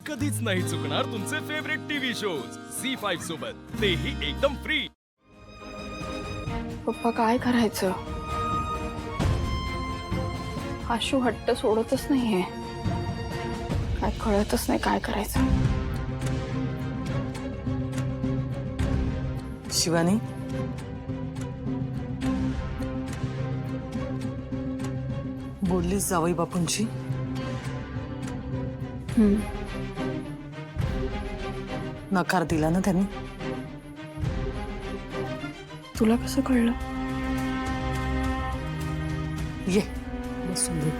कधीच नाही चुकणार तुमचे फेवरेट टीव्ही शोज झी5 सोबत, तेही एकदम फ्री। पप्पा काय करायचं? आशू हट्ट सोडतच नाहीये, काय कळतच नाही काय करायचं। शिवानी, बोललीस जावई बापूंची? नकार दिला ना त्यांनी? तुला कसं कळलं? ये बसून दे।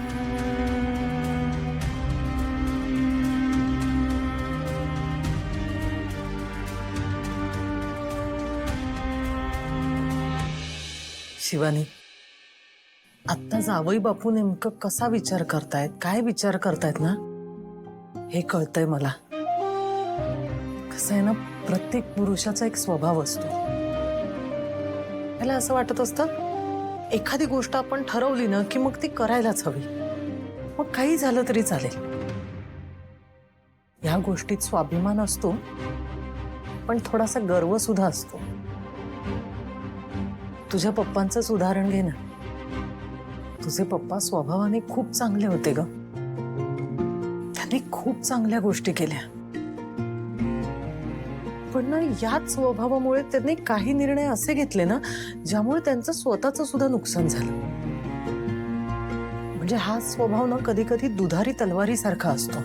शिवानी, आता जावई बापू नेमकं कसा विचार करतायत, काय विचार करतायत ना, हे कळतंय मला। कसं आहे ना, प्रत्येक पुरुषाचा एक स्वभाव असतो। त्याला असं वाटत असतं एखादी गोष्ट आपण ठरवली ना की मग ती करायलाच हवी, मग काही झालं तरी चालेल। या गोष्टीत स्वाभिमान असतो, पण थोडासा गर्व सुद्धा असतो। तुझ्या पप्पांचंच उदाहरण घे ना। तुझे पप्पा स्वभावाने खूप चांगले होते ग, त्यांनी खूप चांगल्या गोष्टी केल्या, पण ना याच स्वभावामुळे त्यांनी काही निर्णय असे घेतले ना ज्यामुळे त्यांचं स्वतःचं सुद्धा नुकसान झालं। म्हणजे हा स्वभाव ना कधी कधी दुधारी तलवारी सारखा असतो,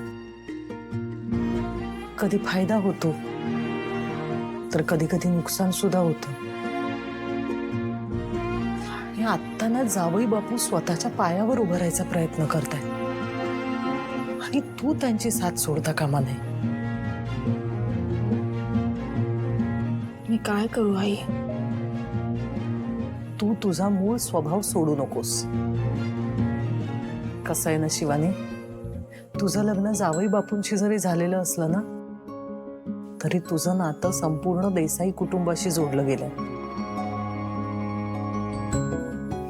कधी फायदा होतो तर कधी कधी नुकसान सुद्धा होतं। आणि आता ना जावई बापू स्वतःच्या पायावर उभं राहायचा प्रयत्न करतायत आणि तू त्यांची साथ सोडता कामा नये। मी काय करू आई? तू तुझा मूळ स्वभाव सोडू नकोस। कसं आहे ना शिवानी, तुझं लग्न जावई बापूंशी जरी झालेलं असलं ना तरी तुझं नातं संपूर्ण देसाई कुटुंबाशी जोडलं गेलंय।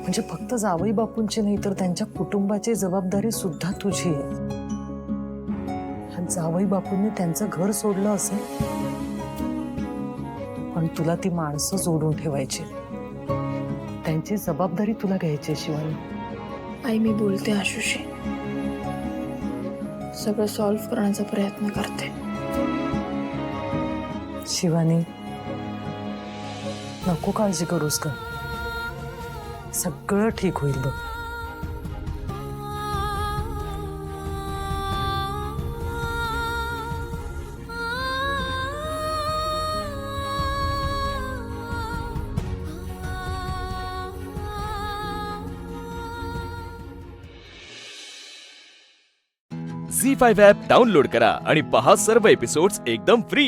म्हणजे फक्त जावई बापूंची नाही तर त्यांच्या कुटुंबाची जबाबदारी सुद्धा तुझी आहे। जावई बापूंनी त्यांचं घर सोडलं असेल, पण तुला ती माणसं जोडून ठेवायची, त्यांची जबाबदारी तुला घ्यायची शिवानी। आई मी बोलते आशूशी, सगळं सॉल्व्ह करण्याचा प्रयत्न करते। शिवानी, नको काळजी करूस का, सगळं ठीक होईल बघ। झी5 ॲप डाउनलोड करा आणि पहा सर्व एपिसोड्स एकदम फ्री।